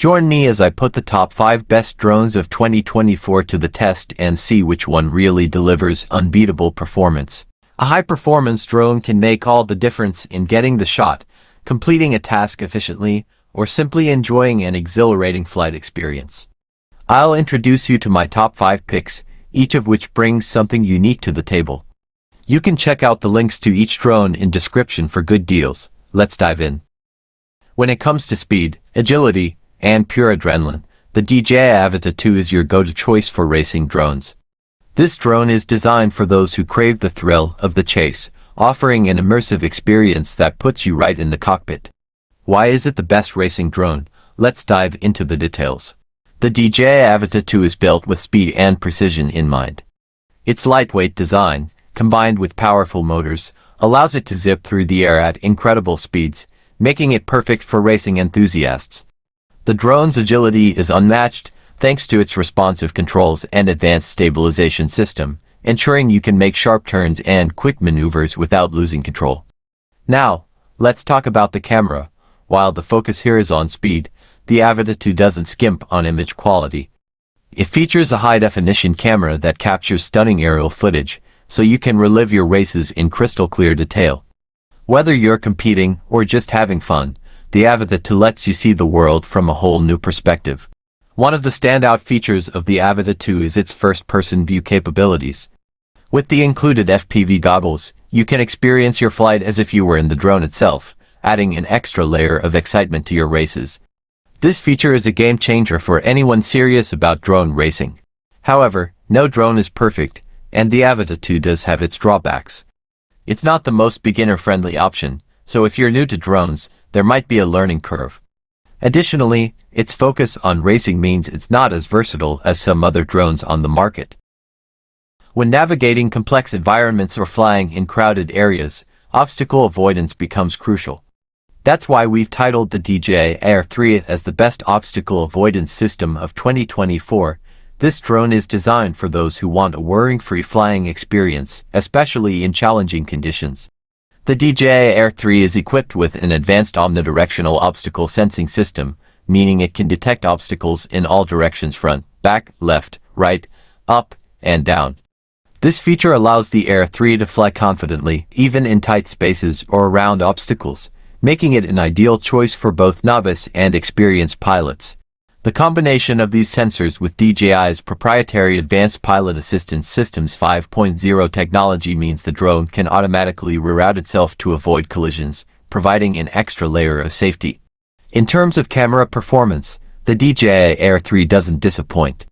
Join me as I put the top 5 best drones of 2024 to the test and see which one really delivers unbeatable performance. A high-performance drone can make all the difference in getting the shot, completing a task efficiently, or simply enjoying an exhilarating flight experience. I'll introduce you to my top 5 picks, each of which brings something unique to the table. You can check out the links to each drone in description for good deals. Let's dive in. When it comes to speed, agility, and pure adrenaline, the DJI Avata 2 is your go-to choice for racing drones. This drone is designed for those who crave the thrill of the chase, offering an immersive experience that puts you right in the cockpit. Why is it the best racing drone? Let's dive into the details. The DJI Avata 2 is built with speed and precision in mind. Its lightweight design, combined with powerful motors, allows it to zip through the air at incredible speeds, making it perfect for racing enthusiasts. The drone's agility is unmatched, thanks to its responsive controls and advanced stabilization system, ensuring you can make sharp turns and quick maneuvers without losing control. Now, let's talk about the camera. While the focus here is on speed, the Avata 2 doesn't skimp on image quality. It features a high-definition camera that captures stunning aerial footage, so you can relive your races in crystal-clear detail. Whether you're competing or just having fun, the Avata 2 lets you see the world from a whole new perspective. One of the standout features of the Avata 2 is its first-person view capabilities. With the included FPV goggles, you can experience your flight as if you were in the drone itself, adding an extra layer of excitement to your races. This feature is a game-changer for anyone serious about drone racing. However, no drone is perfect, and the Avata 2 does have its drawbacks. It's not the most beginner-friendly option, so if you're new to drones, there might be a learning curve. Additionally, its focus on racing means it's not as versatile as some other drones on the market. When navigating complex environments or flying in crowded areas, obstacle avoidance becomes crucial. That's why we've titled the DJI Air 3 as the best obstacle avoidance system of 2024. This drone is designed for those who want a worry-free flying experience, especially in challenging conditions. The DJI Air 3 is equipped with an advanced omnidirectional obstacle sensing system, meaning it can detect obstacles in all directions: front, back, left, right, up, and down. This feature allows the Air 3 to fly confidently, even in tight spaces or around obstacles, making it an ideal choice for both novice and experienced pilots. The combination of these sensors with DJI's proprietary Advanced Pilot Assistance Systems 5.0 technology means the drone can automatically reroute itself to avoid collisions, providing an extra layer of safety. In terms of camera performance, the DJI Air 3 doesn't disappoint.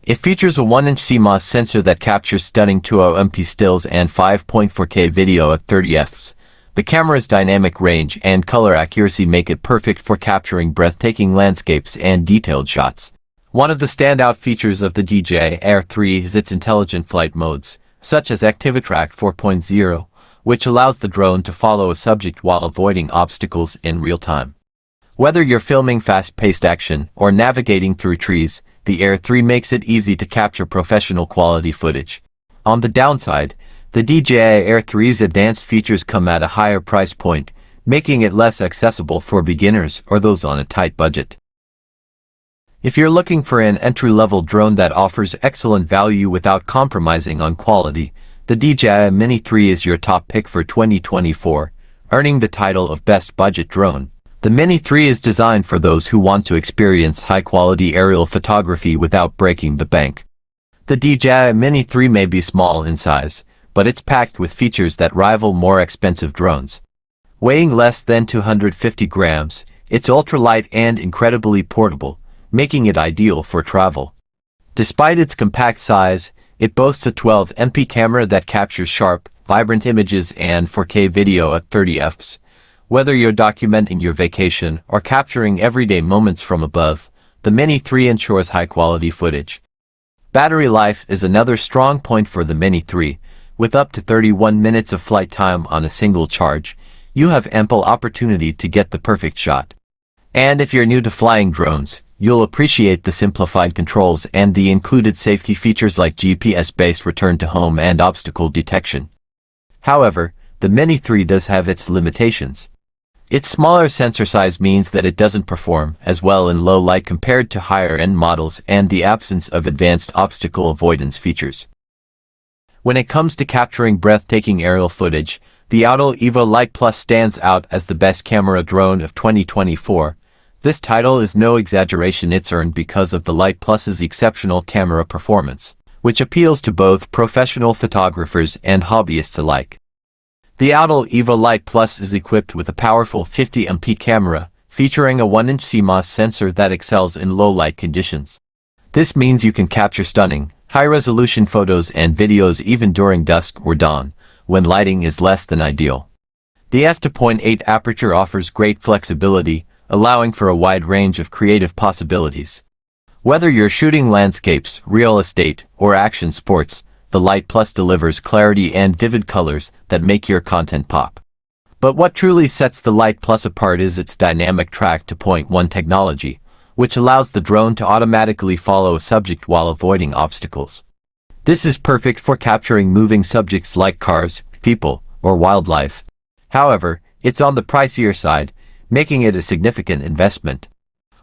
It features a 1-inch CMOS sensor that captures stunning 200MP stills and 5.4K video at 30 fps. The camera's dynamic range and color accuracy make it perfect for capturing breathtaking landscapes and detailed shots. One of the standout features of the DJI Air 3 is its intelligent flight modes, such as ActiviTrack 4.0, which allows the drone to follow a subject while avoiding obstacles in real time. Whether you're filming fast-paced action or navigating through trees, the Air 3 makes it easy to capture professional quality footage. On the downside, the DJI Air 3's advanced features come at a higher price point, making it less accessible for beginners or those on a tight budget. If you're looking for an entry-level drone that offers excellent value without compromising on quality, the DJI Mini 3 is your top pick for 2024, earning the title of Best Budget Drone. The Mini 3 is designed for those who want to experience high-quality aerial photography without breaking the bank. The DJI Mini 3 may be small in size, but it's packed with features that rival more expensive drones. Weighing less than 250 grams, it's ultralight and incredibly portable, making it ideal for travel. Despite its compact size, it boasts a 12MP camera that captures sharp, vibrant images and 4K video at 30 fps. Whether you're documenting your vacation or capturing everyday moments from above, the Mini 3 ensures high-quality footage. Battery life is another strong point for the Mini 3. With up to 31 minutes of flight time on a single charge, you have ample opportunity to get the perfect shot. And if you're new to flying drones, you'll appreciate the simplified controls and the included safety features like GPS-based return to home and obstacle detection. However, the Mini 3 does have its limitations. Its smaller sensor size means that it doesn't perform as well in low light compared to higher-end models and the absence of advanced obstacle avoidance features. When it comes to capturing breathtaking aerial footage, the Autel Evo Lite Plus stands out as the best camera drone of 2024. This title is no exaggeration, it's earned because of the Lite Plus's exceptional camera performance, which appeals to both professional photographers and hobbyists alike. The Autel Evo Lite Plus is equipped with a powerful 50MP camera, featuring a 1-inch CMOS sensor that excels in low-light conditions. This means you can capture stunning, high-resolution photos and videos even during dusk or dawn, when lighting is less than ideal. The f2.8 aperture offers great flexibility, allowing for a wide range of creative possibilities. Whether you're shooting landscapes, real estate, or action sports, the Lite Plus delivers clarity and vivid colors that make your content pop. But what truly sets the Lite Plus apart is its dynamic track-to-point-1 technology, which allows the drone to automatically follow a subject while avoiding obstacles. This is perfect for capturing moving subjects like cars, people, or wildlife. However, it's on the pricier side, making it a significant investment.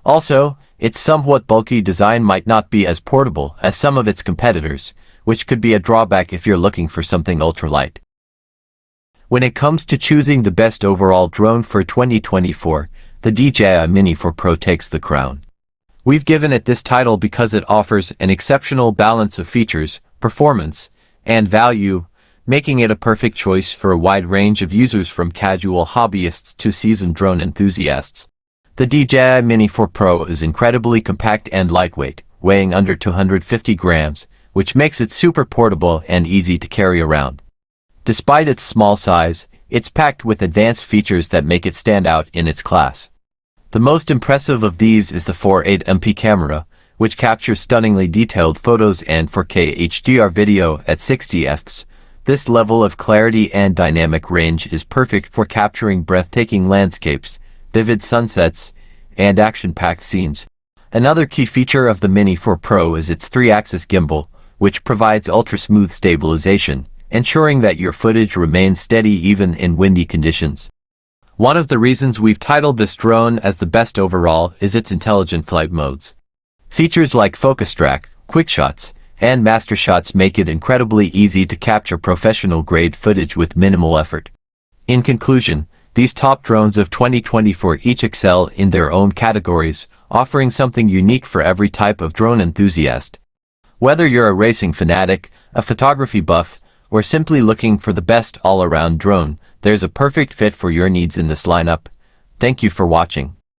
Also, its somewhat bulky design might not be as portable as some of its competitors, which could be a drawback if you're looking for something ultralight. When it comes to choosing the best overall drone for 2024, the DJI Mini 4 Pro takes the crown. We've given it this title because it offers an exceptional balance of features, performance, and value, making it a perfect choice for a wide range of users from casual hobbyists to seasoned drone enthusiasts. The DJI Mini 4 Pro is incredibly compact and lightweight, weighing under 250 grams, which makes it super portable and easy to carry around. Despite its small size, it's packed with advanced features that make it stand out in its class. The most impressive of these is the 48MP camera, which captures stunningly detailed photos and 4K HDR video at 60 fps. This level of clarity and dynamic range is perfect for capturing breathtaking landscapes, vivid sunsets, and action-packed scenes. Another key feature of the Mini 4 Pro is its 3-axis gimbal, which provides ultra-smooth stabilization, ensuring that your footage remains steady even in windy conditions. One of the reasons we've titled this drone as the best overall is its intelligent flight modes. Features like Focus Track, Quick Shots, and Master Shots make it incredibly easy to capture professional-grade footage with minimal effort. In conclusion, these top drones of 2024 each excel in their own categories, offering something unique for every type of drone enthusiast. Whether you're a racing fanatic, a photography buff, or simply looking for the best all-around drone, there's a perfect fit for your needs in this lineup. Thank you for watching.